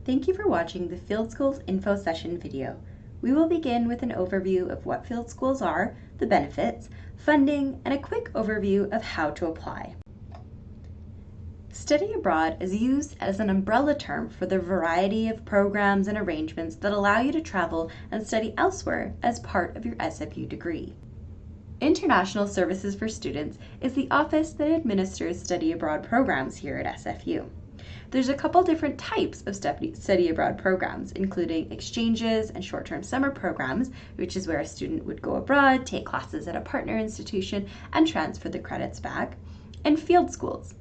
Thank you for watching the Field Schools Info Session video. We will begin with an overview of what field schools are, the benefits, funding, and a quick overview of how to apply. Study abroad is used as an umbrella term for the variety of programs and arrangements that allow you to travel and study elsewhere as part of your SFU degree. International Services for Students is the office that administers study abroad programs here at SFU. There's a couple different types of study abroad programs, including exchanges and short-term summer programs, which is where a student would go abroad, take classes at a partner institution, and transfer the credits back, and field schools.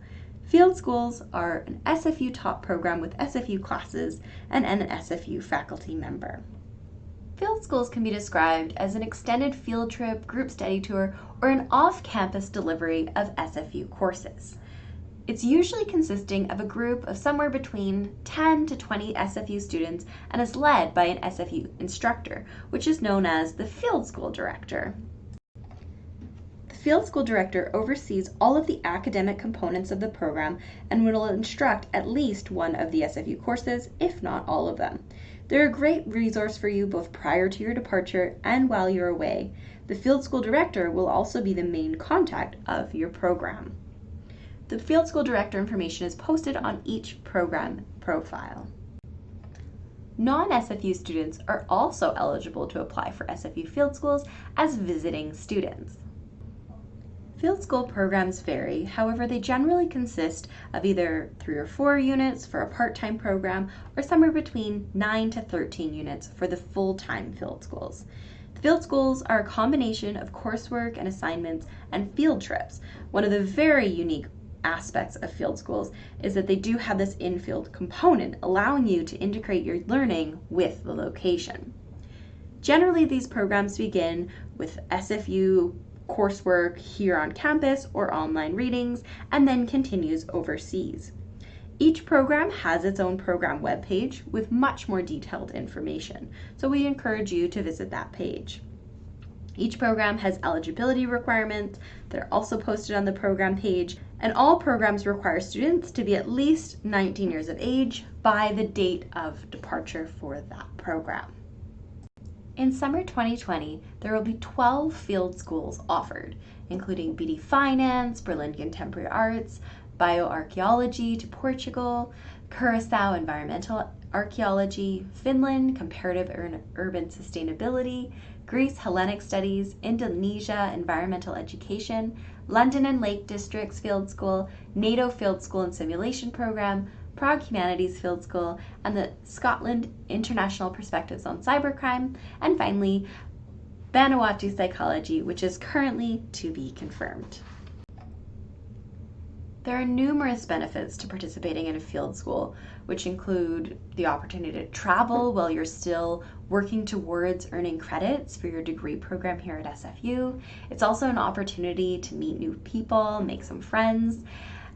Field schools are an SFU taught program with SFU classes and an SFU faculty member. Field schools can be described as an extended field trip, group study tour, or an off-campus delivery of SFU courses. It's usually consisting of a group of somewhere between 10 to 20 SFU students and is led by an SFU instructor, which is known as the field school director. The field school director oversees all of the academic components of the program and will instruct at least one of the SFU courses, if not all of them. They're a great resource for you both prior to your departure and while you're away. The field school director will also be the main contact of your program. The field school director information is posted on each program profile. Non-SFU students are also eligible to apply for SFU field schools as visiting students. Field school programs vary, however they generally consist of either 3 or 4 units for a part-time program or somewhere between 9 to 13 units for the full-time field schools. The field schools are a combination of coursework and assignments and field trips. One of the very unique aspects of field schools is that they do have this in-field component, allowing you to integrate your learning with the location. Generally, these programs begin with SFU coursework here on campus or online readings, and then continues overseas. Each program has its own program webpage with much more detailed information, so we encourage you to visit that page. Each program has eligibility requirements that are also posted on the program page, and all programs require students to be at least 19 years of age by the date of departure for that program. In summer 2020, there will be 12 field schools offered, including BD Finance, Berlin Contemporary Arts, Bioarchaeology to Portugal, Curacao Environmental Archaeology, Finland Comparative Urban Sustainability, Greece Hellenic Studies, Indonesia Environmental Education, London and Lake Districts Field School, NATO Field School and Simulation Program, Prague Humanities Field School, and the Scotland International Perspectives on Cybercrime, and finally, Vanuatu Psychology, which is currently to be confirmed. There are numerous benefits to participating in a field school, which include the opportunity to travel while you're still working towards earning credits for your degree program here at SFU. It's also an opportunity to meet new people, make some friends.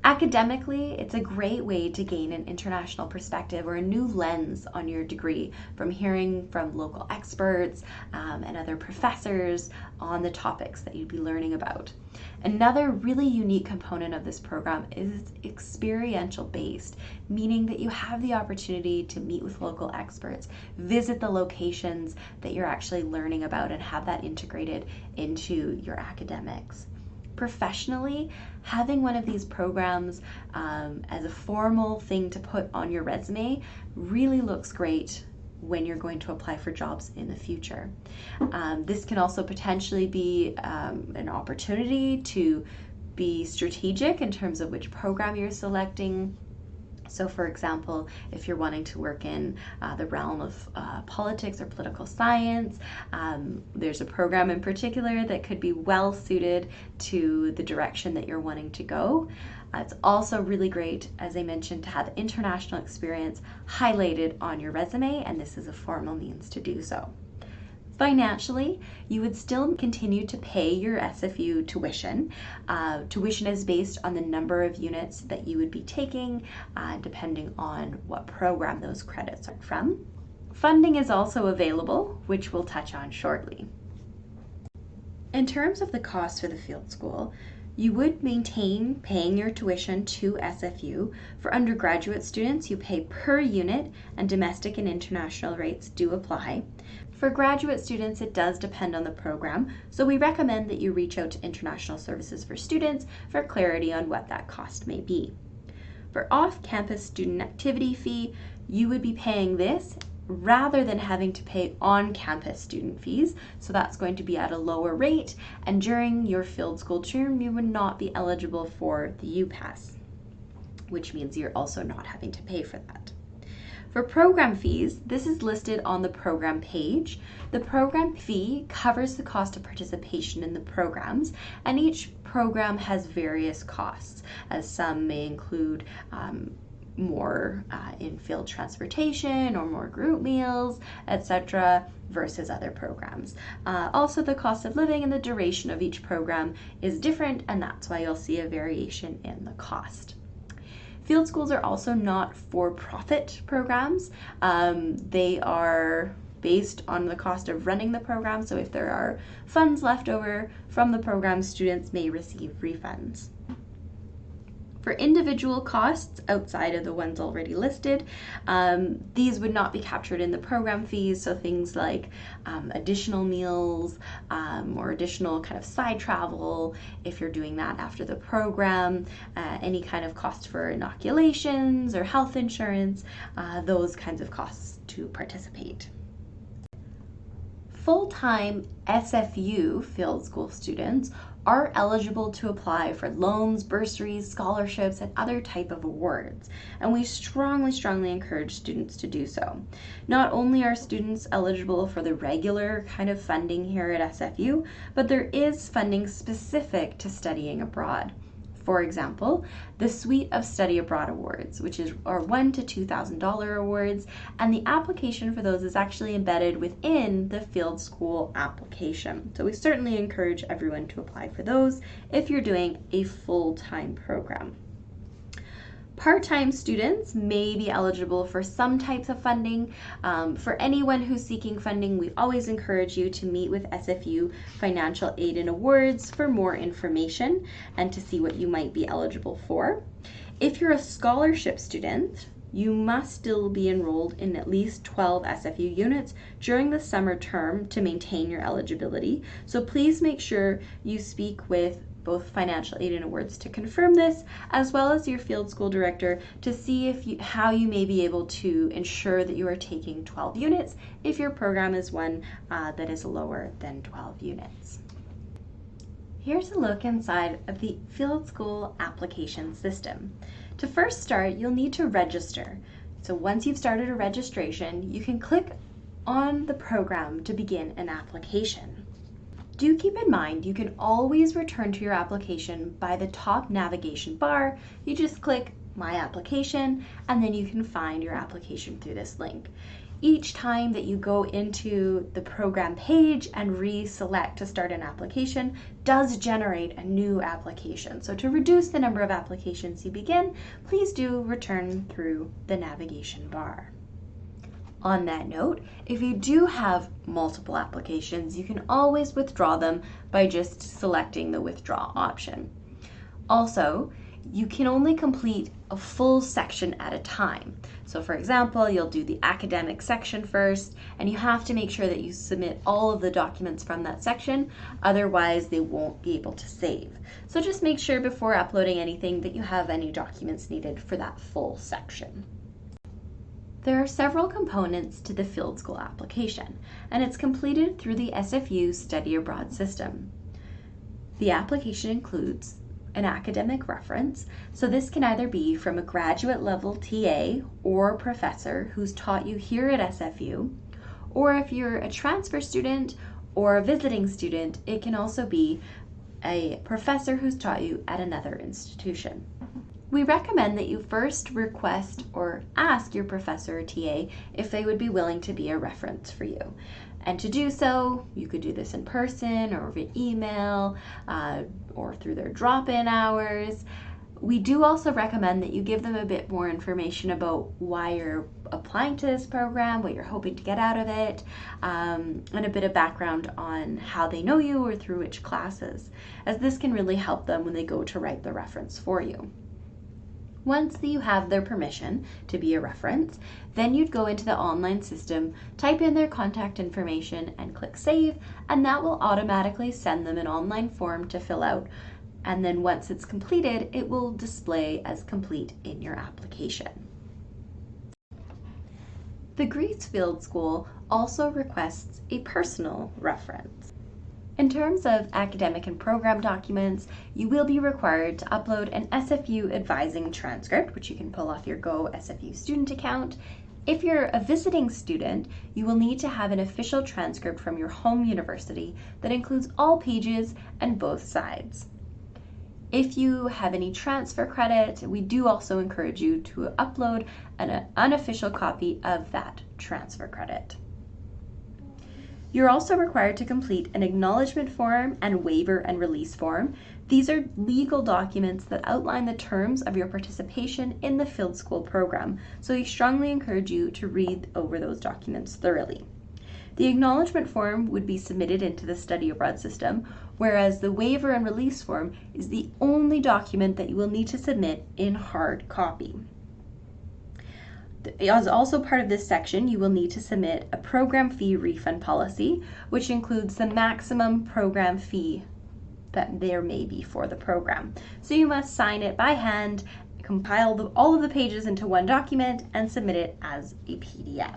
Academically, it's a great way to gain an international perspective or a new lens on your degree from hearing from local experts and other professors on the topics that you'd be learning about. Another really unique component of this program is experiential based, meaning that you have the opportunity to meet with local experts, visit the locations that you're actually learning about, and have that integrated into your academics. Professionally, having one of these programs as a formal thing to put on your resume really looks great when you're going to apply for jobs in the future. This can also potentially be an opportunity to be strategic in terms of which program you're selecting. So for example, if you're wanting to work in the realm of politics or political science, there's a program in particular that could be well suited to the direction that you're wanting to go. It's also really great, as I mentioned, to have international experience highlighted on your resume, and this is a formal means to do so. Financially, you would still continue to pay your SFU tuition. Tuition is based on the number of units that you would be taking, depending on what program those credits are from. Funding is also available, which we'll touch on shortly. In terms of the cost for the field school, You would maintain paying your tuition to SFU. For undergraduate students, you pay per unit, and domestic and international rates do apply. For graduate students, it does depend on the program, so we recommend that you reach out to International Services for Students for clarity on what that cost may be. For off-campus student activity fee, you would be paying this rather than having to pay on-campus student fees, so that's going to be at a lower rate, and during your field school term, you would not be eligible for the UPass, which means you're also not having to pay for that. For program fees, this is listed on the program page. The program fee covers the cost of participation in the programs, and each program has various costs, as some may include more in-field transportation or more group meals, etc., versus other programs. Also, the cost of living and the duration of each program is different, and that's why you'll see a variation in the cost. Field schools are also not for-profit programs. They are based on the cost of running the program, so if there are funds left over from the program, students may receive refunds. For individual costs outside of the ones already listed, these would not be captured in the program fees, so things like additional meals or additional kind of side travel if you're doing that after the program, any kind of cost for inoculations or health insurance, those kinds of costs to participate. Full-time SFU field school students are eligible to apply for loans, bursaries, scholarships, and other type of awards, and we strongly encourage students to do so. Not only are students eligible for the regular kind of funding here at SFU, but there is funding specific to studying abroad. For example, the Suite of Study Abroad Awards, which are $1,000 to $2,000 awards, and the application for those is actually embedded within the field school application. So we certainly encourage everyone to apply for those if you're doing a full-time program. Part-time students may be eligible for some types of funding. For anyone who's seeking funding, we always encourage you to meet with SFU Financial Aid and Awards for more information and to see what you might be eligible for. If you're a scholarship student, you must still be enrolled in at least 12 SFU units during the summer term to maintain your eligibility. So please make sure you speak with both Financial Aid and Awards to confirm this, as well as your field school director to see how you may be able to ensure that you are taking 12 units if your program is one that is lower than 12 units. Here's a look inside of the field school application system. To first start, you'll need to register. So once you've started a registration, you can click on the program to begin an application. Do keep in mind you can always return to your application by the top navigation bar. You just click My Application, and then you can find your application through this link. Each time that you go into the program page and reselect to start an application does generate a new application. So to reduce the number of applications you begin, please do return through the navigation bar. On that note, if you do have multiple applications, you can always withdraw them by just selecting the withdraw option. Also, you can only complete a full section at a time. So for example, you'll do the academic section first, and you have to make sure that you submit all of the documents from that section, otherwise they won't be able to save. So just make sure before uploading anything that you have any documents needed for that full section. There are several components to the field school application, and it's completed through the SFU Study Abroad system. The application includes an academic reference, so this can either be from a graduate level TA or professor who's taught you here at SFU, or if you're a transfer student or a visiting student, it can also be a professor who's taught you at another institution. We recommend that you first request or ask your professor or TA if they would be willing to be a reference for you. And to do so, you could do this in person or via email or through their drop-in hours. We do also recommend that you give them a bit more information about why you're applying to this program, what you're hoping to get out of it, and a bit of background on how they know you or through which classes, as this can really help them when they go to write the reference for you. Once you have their permission to be a reference, then you'd go into the online system, type in their contact information, and click Save, and that will automatically send them an online form to fill out. And then once it's completed, it will display as complete in your application. The Greece Field School also requests a personal reference. In terms of academic and program documents, you will be required to upload an SFU advising transcript, which you can pull off your Go SFU student account. If you're a visiting student, you will need to have an official transcript from your home university that includes all pages and both sides. If you have any transfer credit, we do also encourage you to upload an unofficial copy of that transfer credit. You're also required to complete an acknowledgement form and waiver and release form. These are legal documents that outline the terms of your participation in the field school program, so we strongly encourage you to read over those documents thoroughly. The acknowledgement form would be submitted into the study abroad system, whereas the waiver and release form is the only document that you will need to submit in hard copy. As also part of this section, you will need to submit a program fee refund policy, which includes the maximum program fee that there may be for the program. So you must sign it by hand, compile all of the pages into one document, and submit it as a PDF.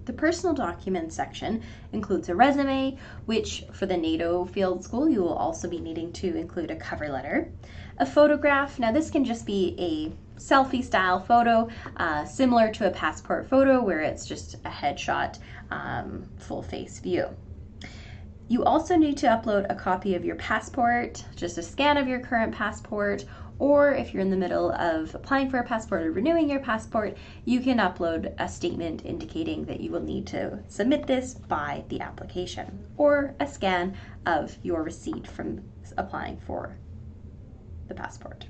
The personal documents section includes a resume, which for the NATO Field School, you will also be needing to include a cover letter, a photograph. Now this can just be a selfie style photo, similar to a passport photo where it's just a headshot, full face view. You also need to upload a copy of your passport, just a scan of your current passport, or if you're in the middle of applying for a passport or renewing your passport, you can upload a statement indicating that you will need to submit this by the application, or a scan of your receipt from applying for the passport.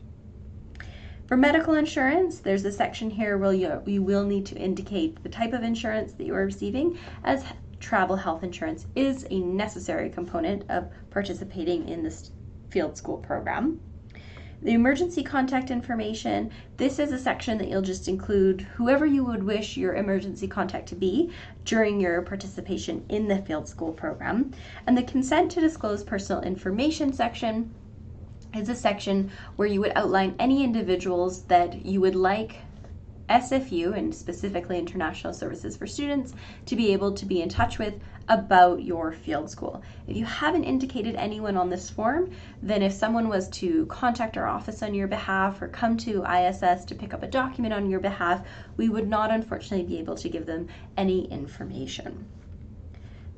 For medical insurance, there's a section here where you will need to indicate the type of insurance that you are receiving, as travel health insurance is a necessary component of participating in this field school program. The emergency contact information, this is a section that you'll just include whoever you would wish your emergency contact to be during your participation in the field school program. And the consent to disclose personal information section is a section where you would outline any individuals that you would like SFU, and specifically International Services for Students, to be able to be in touch with about your field school. If you haven't indicated anyone on this form, then if someone was to contact our office on your behalf or come to ISS to pick up a document on your behalf, we would not unfortunately be able to give them any information.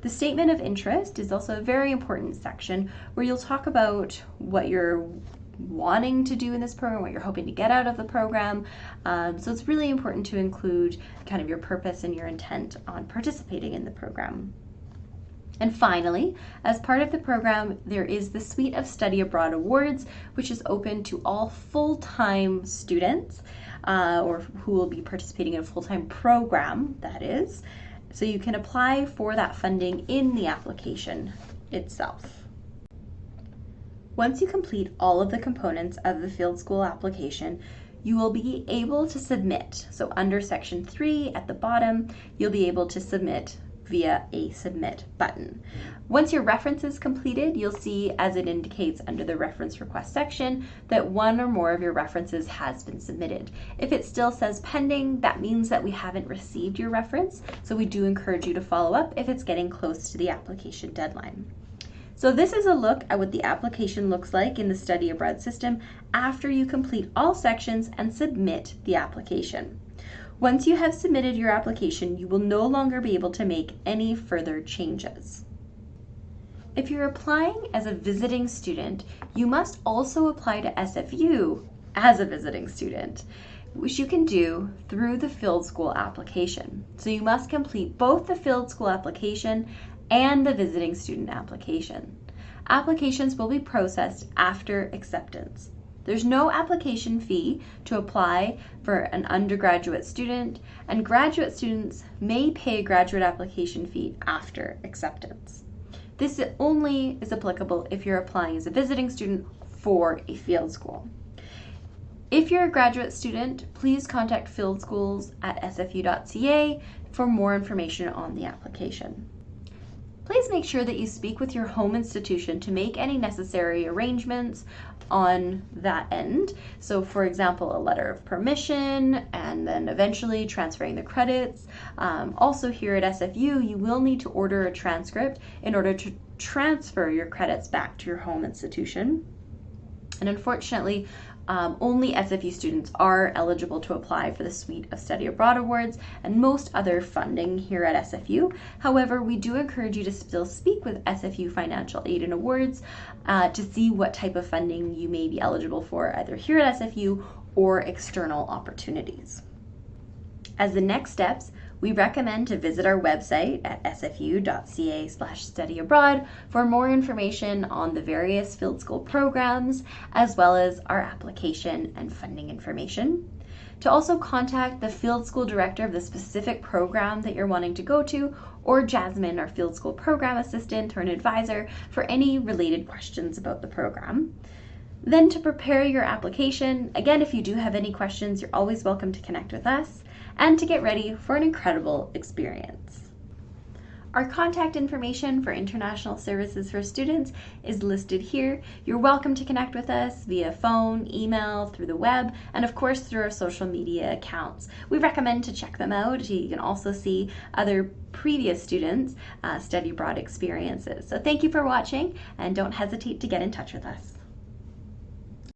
The statement of interest is also a very important section where you'll talk about what you're wanting to do in this program, what you're hoping to get out of the program. So it's really important to include kind of your purpose and your intent on participating in the program. And finally, as part of the program, there is the Suite of Study Abroad Awards, which is open to all full-time students or who will be participating in a full-time program, that is. So you can apply for that funding in the application itself. Once you complete all of the components of the field school application, you will be able to submit. So under section 3 at the bottom, you'll be able to submit via a submit button. Once your reference is completed, you'll see, as it indicates under the reference request section, that one or more of your references has been submitted. If it still says pending, that means that we haven't received your reference, so we do encourage you to follow up if it's getting close to the application deadline. So this is a look at what the application looks like in the study abroad system after you complete all sections and submit the application. Once you have submitted your application, you will no longer be able to make any further changes. If you're applying as a visiting student, you must also apply to SFU as a visiting student, which you can do through the field school application. So you must complete both the field school application and the visiting student application. Applications will be processed after acceptance. There's no application fee to apply for an undergraduate student, and graduate students may pay a graduate application fee after acceptance. This only is applicable if you're applying as a visiting student for a field school. If you're a graduate student, please contact field schools at sfu.ca for more information on the application. Please make sure that you speak with your home institution to make any necessary arrangements on that end. So for example, a letter of permission and then eventually transferring the credits. Also here at SFU, you will need to order a transcript in order to transfer your credits back to your home institution. And unfortunately, only SFU students are eligible to apply for the Suite of Study Abroad Awards and most other funding here at SFU. However, we do encourage you to still speak with SFU Financial Aid and Awards to see what type of funding you may be eligible for either here at SFU or external opportunities. As the next steps, we recommend to visit our website at sfu.ca/studyabroad for more information on the various field school programs, as well as our application and funding information. To also contact the field school director of the specific program that you're wanting to go to, or Jasmine, our field school program assistant or an advisor, for any related questions about the program. Then to prepare your application, again, if you do have any questions, you're always welcome to connect with us, and to get ready for an incredible experience. Our contact information for international services for students is listed here. You're welcome to connect with us via phone, email, through the web, and of course through our social media accounts. We recommend to check them out. You can also see other previous students' study abroad experiences. So thank you for watching, and don't hesitate to get in touch with us.